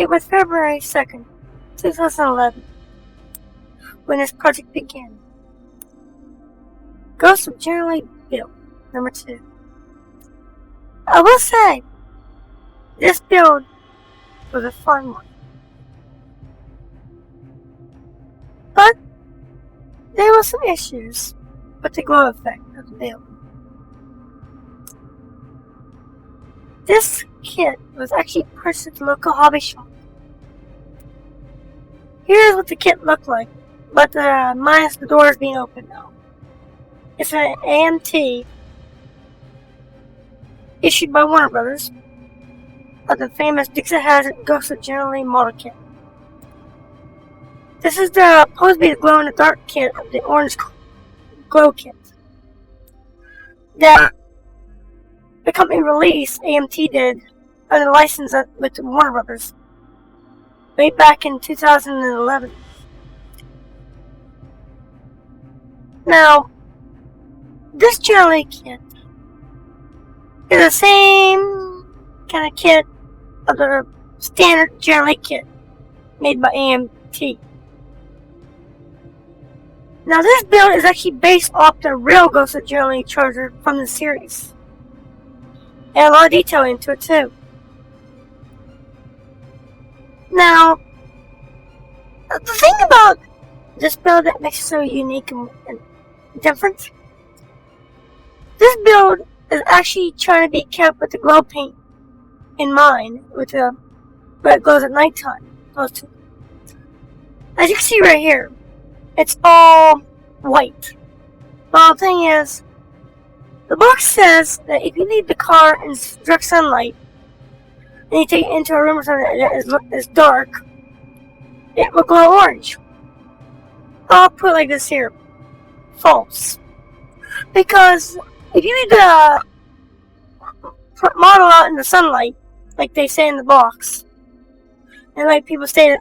It was February 2nd, 2011, when this project began. Ghosts of Generally Built, number 2. I will say, this build was a fun one. But there were some issues with the glow effect of the build. This kit was actually purchased at the local hobby shop. Here's what the kit looked like, but minus the doors being open now. It's an AMT issued by Warner Brothers of the famous Dixie Hazard Ghost of Generally model kit. This is supposed to be the glow-in-the-dark kit of the orange glow kit that the company released, AMT did, under license with Warner Brothers way back in 2011. Now, this Generally kit is the same kind of kit of the standard Generally kit made by AMT. Now, this build is actually based off the real Ghost of Generally charger from the series. And a lot of detail into it too. Now, the thing about this build that makes it so unique and different, this build is actually trying to be kept with the glow paint in mind, with where it glows at nighttime. As you can see right here, it's all white. Well, the thing is, the box says that if you leave the car in direct sunlight and you take it into a room or something that is dark, it will glow orange. I'll put it like this here. False. Because if you leave the model out in the sunlight, like they say in the box, and like people say,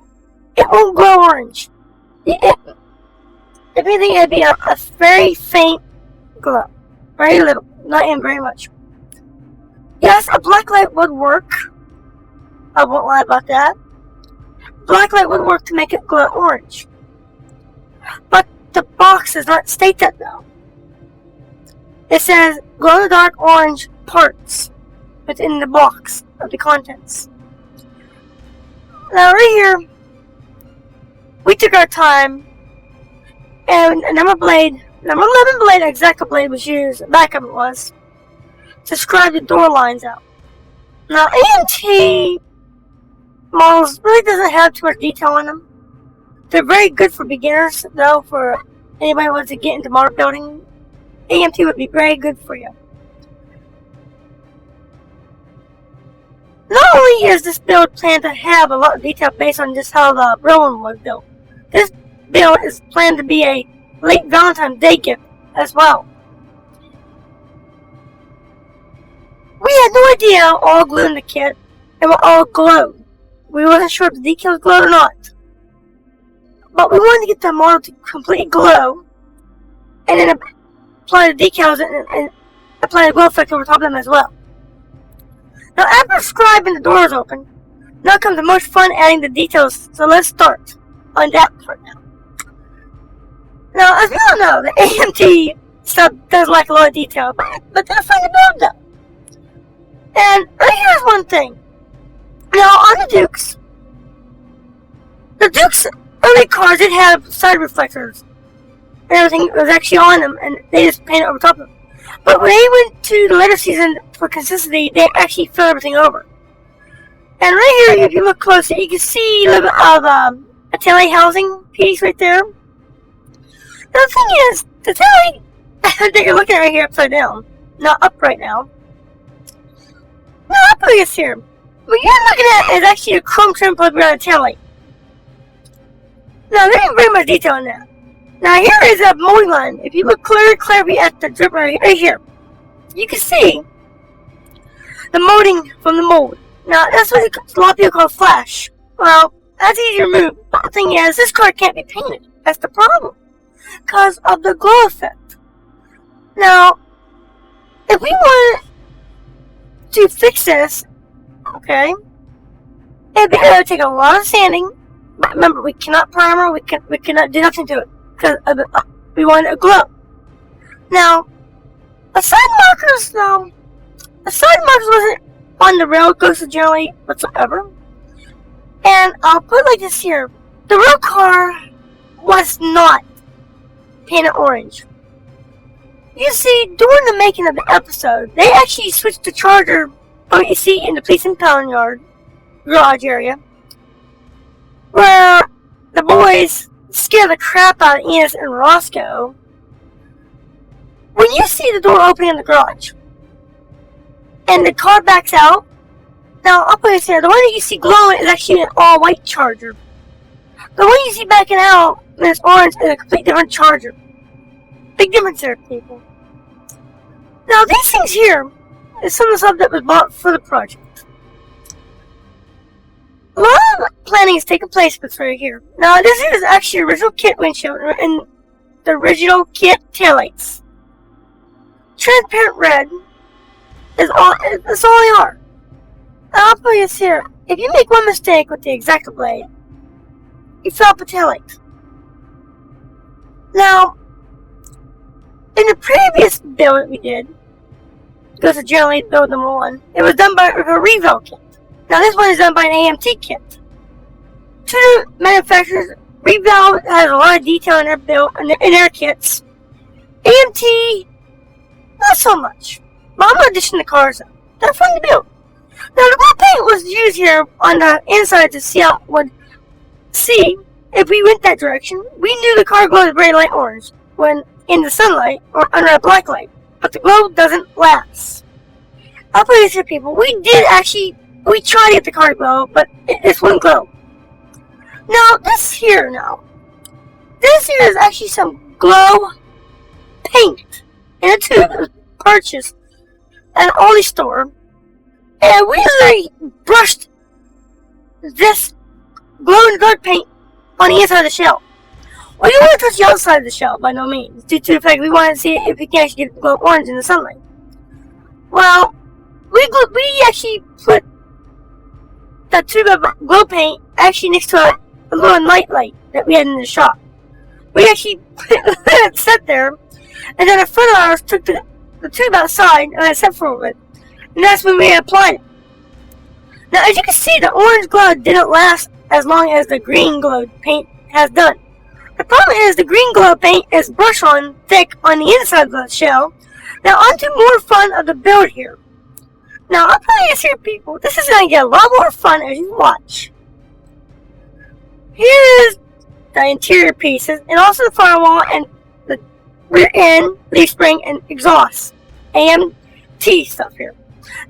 it won't glow orange. If anything, it'd be a very faint glow. Very little, not even very much. Yes, a black light would work. I won't lie about that. Black light would work to make it glow orange. But the box does not state that though. It says glow in the dark orange parts within the box of the contents. Now right here, we took our time, and a number 11 blade, Exacta blade was used, backup it was, to scribe the door lines out. Now AMT models really doesn't have too much detail on them. They're very good for beginners, though, for anybody who wants to get into model building. AMT would be very good for you. Not only is this build planned to have a lot of detail based on just how the real one was built, this build is planned to be a late Valentine's Day gift as well. We had no idea all glue in the kit and what all glowed. We wasn't sure if the decals glowed or not. But we wanted to get the model to completely glow and then apply the decals and apply the glow effect over top of them as well. Now after scribing the doors open, now comes the most fun adding the details, so let's start on that part now. Now, as we all know, the AMT stuff does lack a lot of detail, but they're fun to build though. And right here's one thing. Now, on the Dukes early cars did have side reflectors, and everything was actually on them, and they just painted over top of them. But when they went to the later season for consistency, they actually filled everything over. And right here, if you look closer, you can see a little bit of a taillight housing piece right there. Now, the thing is, the taillight that you're looking at right here upside down, not up right now. No, up like this here. What you're looking at is actually a chrome trim plug around the taillight. Now, there ain't very much detail in that. Now, here is a molding line. If you look clearly at the drip right here, you can see the molding from the mold. Now, that's what a lot of people call flash. Well, that's easy to remove. But the thing is, this car can't be painted. That's the problem, because of the glow effect. Now, if we wanted to fix this, okay, It would take a lot of sanding. But remember, we cannot primer. We cannot do nothing to it because we want it to glow. Now, the side markers wasn't on the real Ghost of Generally whatsoever. And I'll put it like this here: the real car was not painted orange. You see, during the making of the episode, they actually switched the Charger, what you see in the police impound yard garage area, where the boys scare the crap out of Enos and Rosco. When you see the door opening in the garage, and the car backs out, now I'll put this here, the one that you see glowing is actually an all-white Charger. The one you see backing out, when it's orange, is a completely different Charger. Big difference there, people. Now, these things here is some of the stuff that was bought for the project. A lot of planning is taking place right here. Now, this is actually the original kit windshield and the original kit taillights. Transparent red is all. That's all they are. Now, I'll put this here. If you make one mistake with the X-Acto blade, you fill up a taillight. Now, in the previous build that we did, Ghost of Generally build number 1, it was done by a Revel kit. Now this one is done by an AMT kit. Two manufacturers, Revel has a lot of detail in their build in their kits. AMT, not so much. But I'm gonna addition the cars up. They're fun to build. Now the blue paint was used here on the inside to see how it would see if we went that direction. We knew the car glowed very light orange when in the sunlight or under a black light, but the glow doesn't last. I'll put this here, people. We tried to get the car to glow, but this wouldn't glow. Now, this here is actually some glow paint in a tube that was purchased at an Aldi store, and we literally brushed this glow-in-the-dark paint on the inside of the shell. We don't want to touch the outside of the shell, by no means, due to the fact we wanted to see if we can actually get it to glow orange in the sunlight. Well, we actually put that tube of glow paint actually next to a little night light that we had in the shop. We actually let it sit there, and then a friend of ours took the tube outside and I set for it, and that's when we applied it. Now, as you can see, the orange glow didn't last as long as the green glow paint has done. The problem is the green glow paint is brush on thick on the inside of the shell. Now onto more fun of the build here. Now I'll tell you this here, people. This is going to get a lot more fun as you watch. Here is the interior pieces and also the firewall and the rear end, leaf spring, and exhaust. AMT stuff here.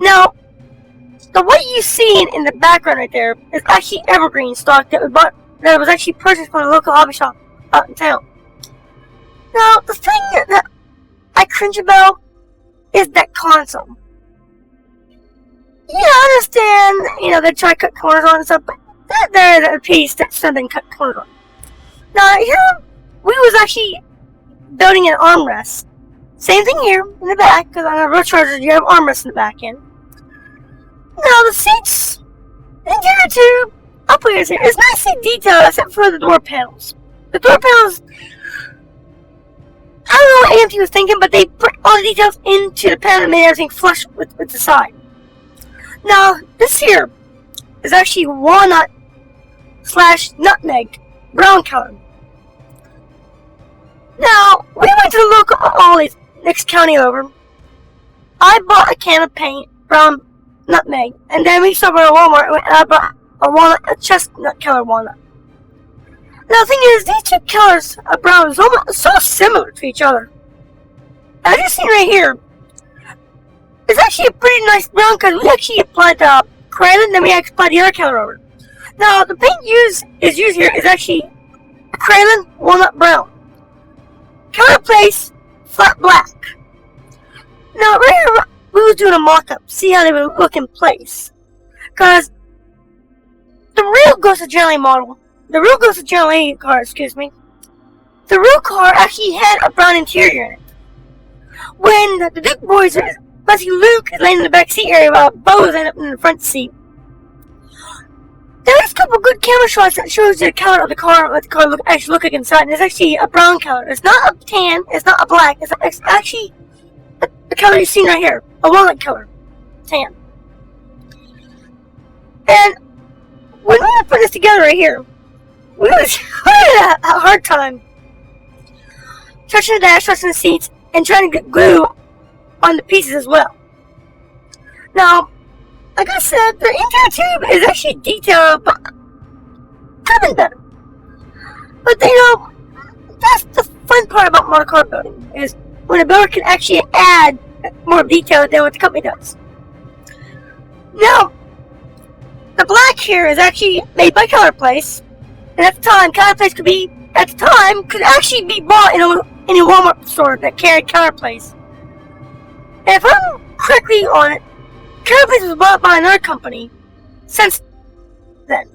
Now, the what you see in the background right there is actually evergreen stock that was actually purchased from a local hobby shop out in town. Now, the thing that I cringe about is that console. Yeah, I understand, they try to cut corners on and stuff, but there's a piece that something cut corners on. Now, here, we was actually building an armrest. Same thing here, in the back, because on a real Charger, you have armrests in the back end. Now, the seats, interior too, I'll put it here, it's nicely detailed except for the door panels. The door panels, I don't know what AMT was thinking, but they put all the details into the panel and made everything flush with the side. Now, this here is actually walnut / nutmeg brown color. Now, we went to the local Aldi's next county over. I bought a can of paint, brown nutmeg, and then we stopped at Walmart and I bought a chestnut color walnut. Now the thing is, these two colors of brown is almost so similar to each other. As you see right here, it's actually a pretty nice brown because we actually applied the acrylic, then we applied the other color over it. Now the paint used here is actually acrylic walnut brown. Color place, flat black. Now right here, we was doing a mock-up, see how they would look in place. Because the real Ghost of Generally model, the real Ghost of Generally car, the real car actually had a brown interior in it. When the Duke boys, especially Luke, is laying in the back seat area while Bo is up in the front seat, There's a couple good camera shots that shows you the color of the car, what the car actually look like inside. And it's actually a brown color. It's not a tan. It's not a black. It's actually the color you've seen right here, a walnut color, tan. And when we put this together right here, we had a hard time touching the dash, touching the seats, and trying to get glue on the pieces as well. Now, like I said, the interior tube is actually detailed, but could have been better. But that's the fun part about model car building, is when a builder can actually add more detail than what the company does. Now, the black here is actually made by ColorPlace, and at the time, ColorPlace could actually be bought in a Walmart store that carried ColorPlace. And if I'm correctly on it, ColorPlace was bought by another company since then.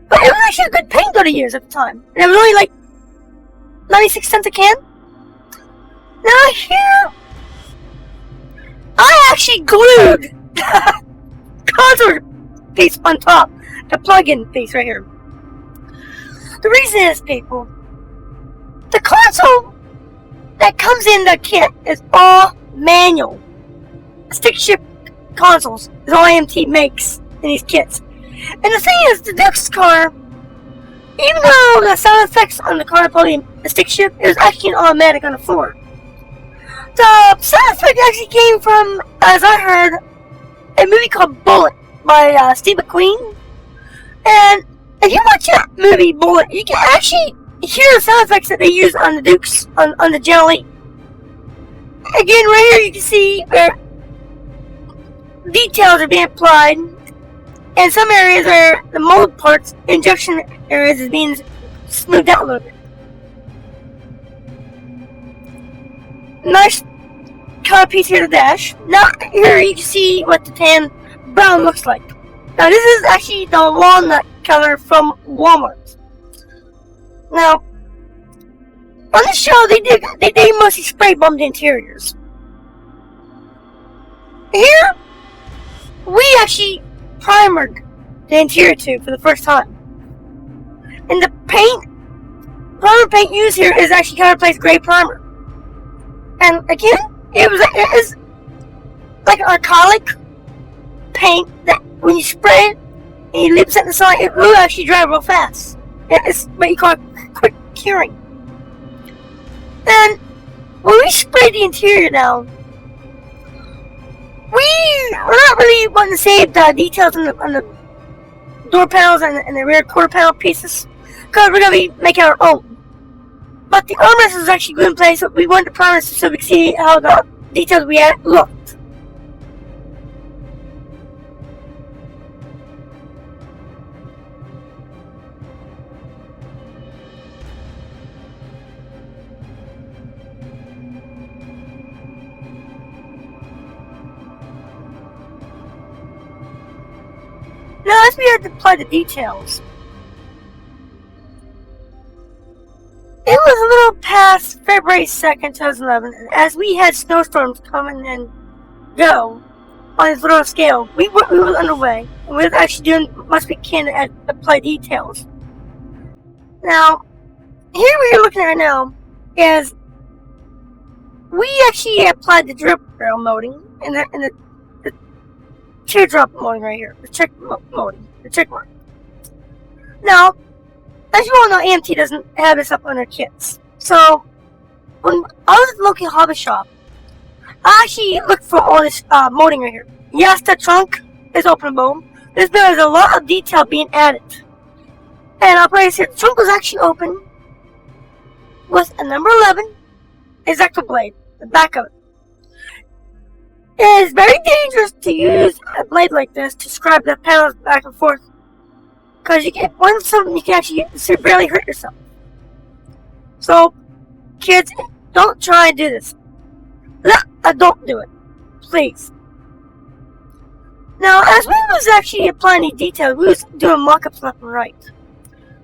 But it was actually a good paint though to use at the time. And it was only like 96 cents a can. Now here, I actually glued the console piece on top, the plug-in piece right here. The reason is, people, the console that comes in the kit is all manual. Stick shift consoles is all AMT makes in these kits. And the thing is, the Duke's car, even though the sound effects on the car podium, the stick shift, it was actually an automatic on the floor. The sound effect actually came from, as I heard, a movie called Bullet by Steve McQueen. And if you watch that movie Bullet, you can actually hear the sound effects that they use on the Dukes, on the Jelly. Again, right here you can see where details are being applied, and some areas where the mold parts, injection areas, is being smoothed out a little bit. Nice color piece here to the dash. Now here you can see what the tan brown looks like. Now this is actually the walnut color from Walmart. Now on this show they mostly spray bummed the interiors. Here we actually primered the interior tube for the first time. And the primer paint used here is actually ColorPlace gray primer. And again, it is like an acrylic paint that when you spray it and you leave it in the sun, it will actually dry real fast. It's what you call quick curing. And when we spray the interior down, we're not really wanting to save the details on the door panels and the rear quarter panel pieces, because we're going to be making our own. But the armrest is actually good in place, so we wanted to prime it so we can see how the details we had looked. Now, as we had to apply the details, it was a little past February 2nd, 2011, and as we had snowstorms coming and go on this little scale, we were underway, and we were actually doing much we can to apply details. Now, here we are looking at now is we actually applied the drip rail molding and the teardrop molding right here, the check molding, the check mark. Now, as you all know, AMT doesn't have this up on their kits. So, when I was at the local hobby shop, I actually looked for all this molding right here. Yes, the trunk is openable. There's a lot of detail being added. And I'll place here, the trunk was actually open with a number 11 exacto blade, the back of it. It is very dangerous to use a blade like this to scribe the panels back and forth, because you can actually severely hurt yourself. So, kids, don't try and do this. Don't do it, please. Now, as we was actually applying these details, we was doing mock-ups left and right.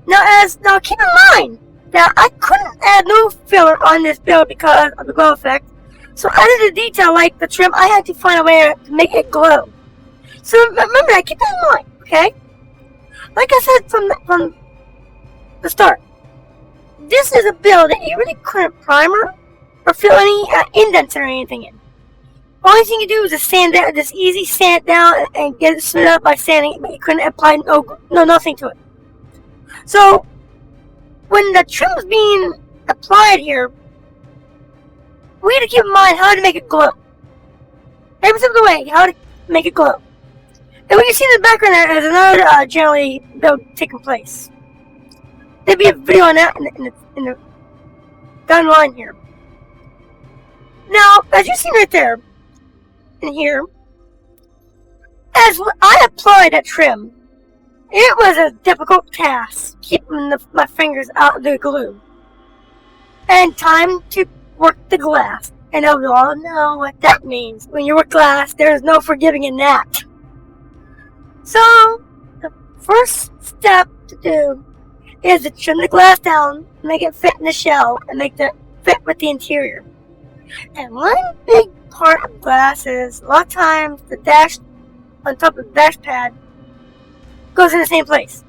Now keep in mind that I couldn't add no filler on this build because of the glow effect. So I did a detail like the trim. I had to find a way to make it glow. So remember that, keep that in mind, okay? Like I said from the start, this is a build that you really couldn't primer or fill any indents or anything in. All thing you do is just sand down, just easy sand it down and get it smoothed up by sanding it, but you couldn't apply nothing to it. So when the trim was being applied here, we had to keep in mind how to make it glow. Every step of the way, how to make it glow. And what you see in the background there is another generally build taking place. There'll be a video on that in the down the line here. Now, as you see right there, in here, as I applied that trim, it was a difficult task keeping my fingers out of the glue. And time to work the glass. And we all know what that means. When you work glass, there's no forgiving in that. So, the first step to do is to trim the glass down, make it fit in the shell, and make it fit with the interior. And one big part of glass is, a lot of times, the dash on top of the dash pad goes in the same place.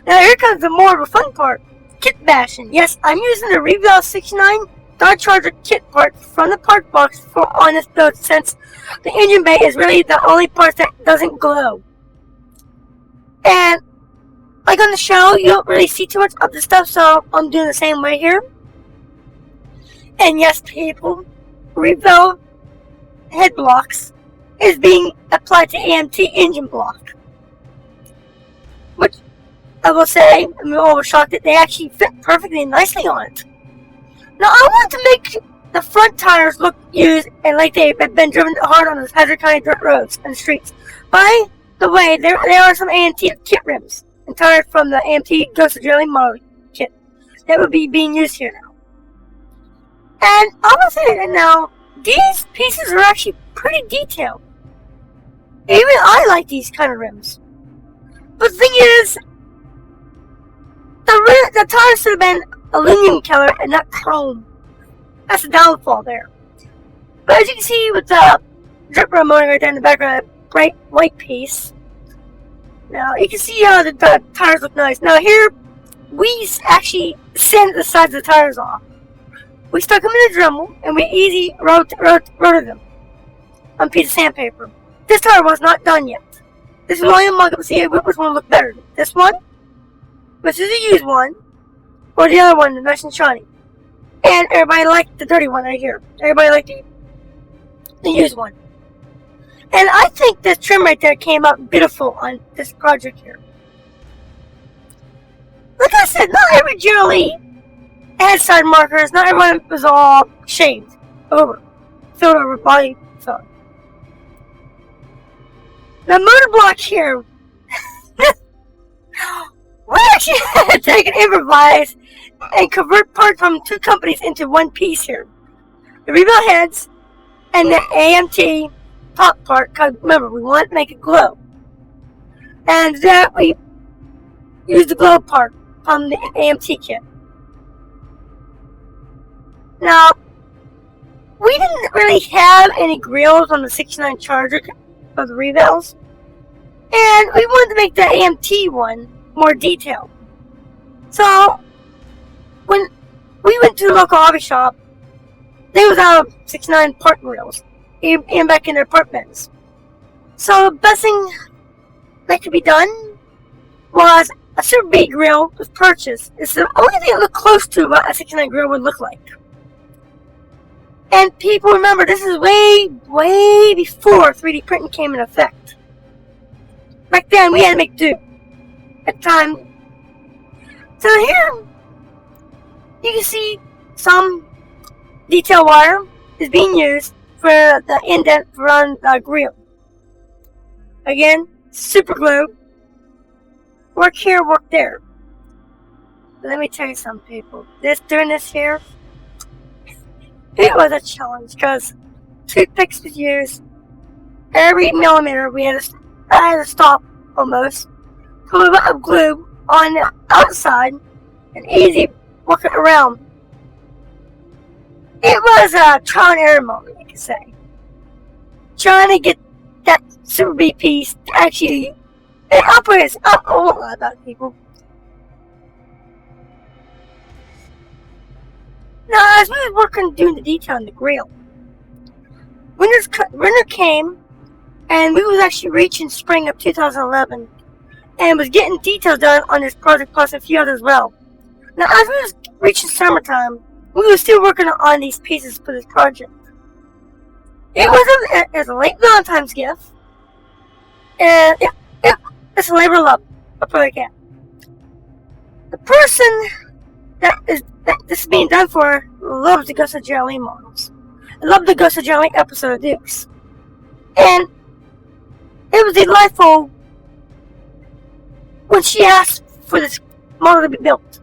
Now here comes the more of a fun part, kit bashing. Yes, I'm using the Reval 69 Dodge Charger kit part from the part box on this build, since the engine bay is really the only part that doesn't glow. And like on the show, you don't really see too much of the stuff, so I'm doing the same way here. And yes, people, Reval head blocks is being applied to AMT engine block, which I will say, I'm all was shocked that they actually fit perfectly nicely on it. Now I want to make the front tires look used and like they've been driven hard on those Hazard County dirt roads and streets. By the way, there are some AMT kit rims and tires from the AMT Ghost of Drilling model kit that will be being used here now. And I will say that now, these pieces are actually pretty detailed. Even I like these kind of rims. But the thing is, the tires should have been aluminum color and not chrome. That's the downfall there. But as you can see with the drip run motor right there in the background, that bright white piece. Now you can see how the tires look nice. Now here, we actually sanded the sides of the tires off. We stuck them in a Dremel and we easy rotated them on a piece of sandpaper. This tire was not done yet. This is only a mock-up to see which one looked better. This one, which is a used one, or the other one, the nice and shiny. And everybody liked the dirty one right here. Everybody liked the used one. And I think this trim right there came out beautiful on this project here. Like I said, not every generally had side markers. Not everyone was all shaved over, filled over body filler. The motor block here, we actually had to take and improvise and convert parts from two companies into one piece here. The rebuild heads and the AMT top part, because remember, we want to make it glow. And that we used the glow part from the AMT kit. Now, we didn't really have any grills on the 69 Charger of the revals, and we wanted to make the AMT one more detailed. So, when we went to the local hobby shop, they was out of 69 part grills, even back in their part bins. So, the best thing that could be done was a Super B grill was purchased. It's the only thing that looked close to what a 69 grill would look like. And people remember, this is way before 3D printing came in effect. Back then, we had to make do at the time. So here, you can see some detail wire is being used for the indent around the grill. Again, super glue. Work here, work there. But let me tell you something, people. Doing this here, it was a challenge because toothpicks was used. Every millimeter I had to stop almost. Put a bit of glue on the outside and easy working around. It was a trial and error moment, you could say. Trying to get that Super B piece to actually It operates a whole lot about people. Now, as we were working doing the detail on the grill, winter came, and we was actually reaching spring of 2011, and was getting details done on this project plus a few others as well. Now, as we was reaching summertime, we were still working on these pieces for this project. It was a late Valentine's gift, and it's a labor of love. I'll put it again. The person that this is being done for loves the Ghost of Geraldine models. I love the Ghost of Geraldine episode of Dukes. And it was delightful when she asked for this model to be built.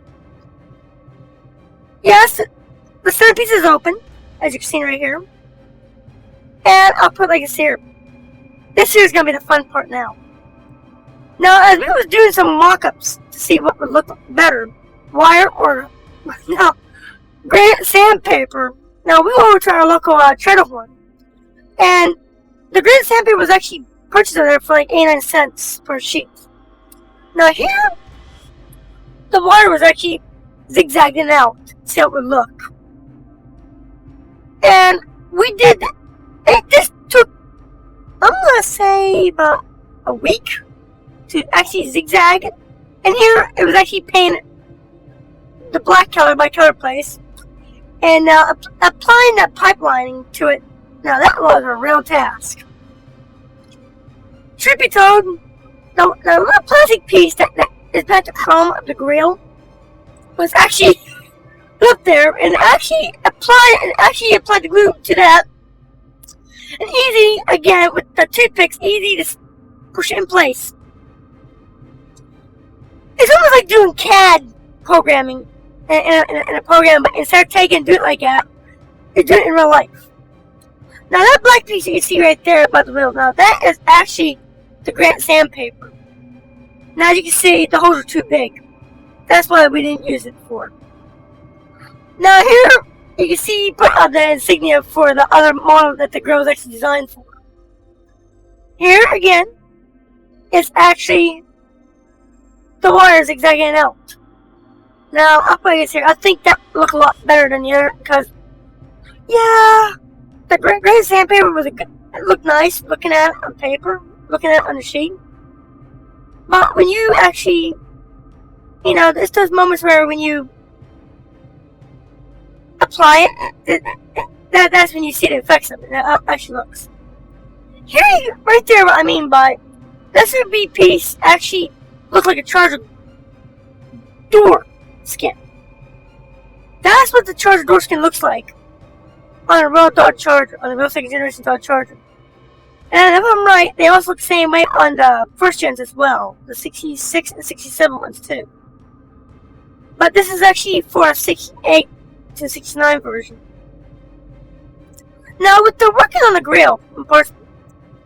Yes, the centerpiece is open, as you can see right here. And I'll put like this here. This here is going to be the fun part now. Now, as we was doing some mock-ups to see what would look better, wire or granite sandpaper. Now, we went over to our local Treadle Horn, and the granite sandpaper was actually purchased over there for like 89 cents per sheet. Now, here, the wire was actually zigzagging out to see how it would look. And we did, this took, I'm going to say about a week to actually zigzag. And here, it was actually painted the black color by Color Place. And applying that pipelining to it, now that was a real task. Truth be told, the little plastic piece that is at the chrome of the grill was actually up there, and actually applied the glue to that. And easy, again, with the toothpicks, easy to push it in place. It's almost like doing CAD programming in a program, but instead of taking and do it like that, you do it in real life. Now that black piece you can see right there above the wheel, now that is actually the granite sandpaper. Now as you can see, the holes are too big. That's why we didn't use it before. Now here, you can see put on the insignia for the other model that the grill was actually designed for. Here again, it's actually the wires zigzagging out. Now, I'll put this here. I think that looked a lot better than the other, because, yeah, the granite sandpaper it looked nice looking at it on paper, looking at it on the sheet. But when you actually, it's those moments where when you apply it, that's when you see the effects of it. That actually looks. Here, right there, what I mean by this SRB piece actually looks like a Charger door skin. That's what the Charger door skin looks like on a real Dodge Charger, on a real second generation Dodge Charger. And if I'm right, they also look the same way on the first gens as well, the 66 and 67 ones too. But this is actually for a 68 to 69 version. Now, with the working on the grill, of course,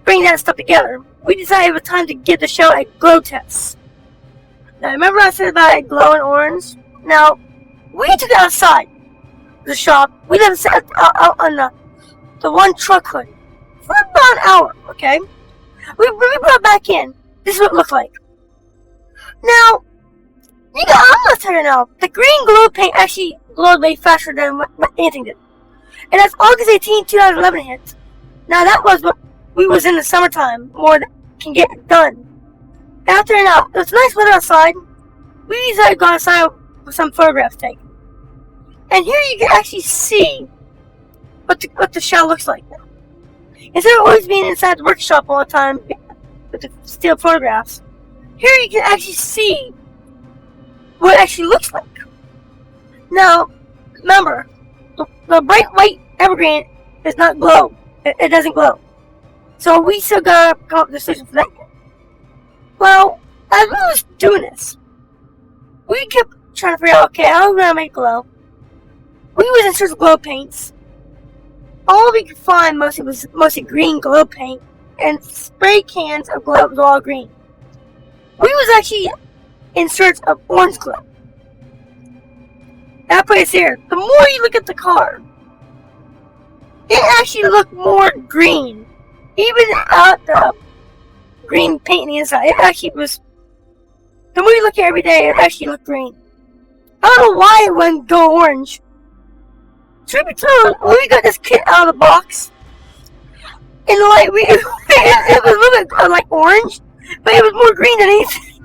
bringing that stuff together, we decided it was time to give the show a glow test. Now, remember I said about it glowing orange? Now, we took it outside the shop. We left it out on the one truck hood for about an hour, okay? When we brought it back in, this is what it looked like. Now, I'm going to tell you now, the green glow paint actually glowed way faster than what anything did. And that's August 18, 2011 hit. Now, that was what we was in the summertime, more than can get done. After now, it was nice weather outside. We decided to go outside with some photographs taken. And here you can actually see what the shell looks like now. Instead of always being inside the workshop all the time with the still photographs, here you can actually see what it actually looks like. Now, remember, the bright white evergreen does not glow. It doesn't glow. So we still gotta come up with a solution for that. Well, as we was doing this, we kept trying to figure out, okay, how are we gonna make it glow? We was in search of glow paints. All we could find was mostly green glow paint, and spray cans of glow was all green. We was actually in search of orange glow. That place here, the more you look at the car, it actually looked more green. Even at green paint on the inside. It actually was. The more you look at it every day, it actually looked green. I don't know why it wouldn't go orange. Truth be told, when we got this kit out of the box, and like it was a little bit like orange, but it was more green than anything.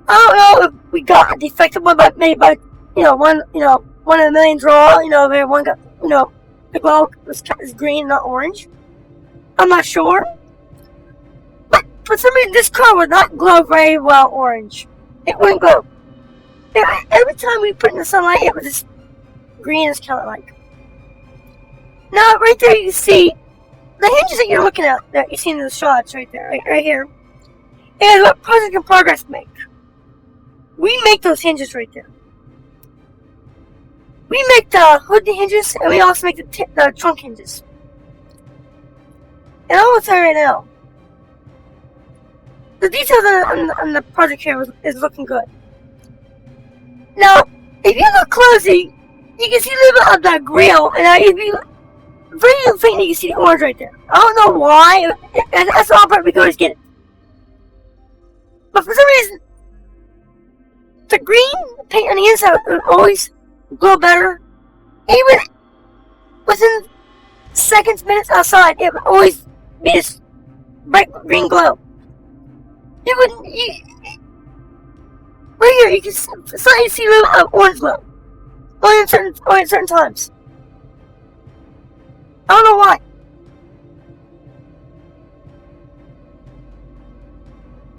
I don't know if we got a defective one, but maybe by one of the million draw. Where one got the glow was green, not orange. I'm not sure, but for some reason this car would not glow very well orange. It wouldn't glow. Every time we put it in the sunlight, it was just greenish color like. Now right there you see the hinges that you're looking at. That you see in the shots right there, right here, is what Project in Progress make. We make those hinges right there. We make the hood hinges, and we also make the trunk hinges. And I will tell you right now, the details on the project here is looking good. Now, if you look closely, you can see a little bit of the grill, and if you very faintly, you can see the orange right there. I don't know why. That's all part we can always get it. But for some reason, the green paint on the inside would always glow better. Even within seconds, minutes outside, it would always be this bright green glow. It wouldn't. Right here, you can slightly see a little orange glow. Only at certain times. I don't know why.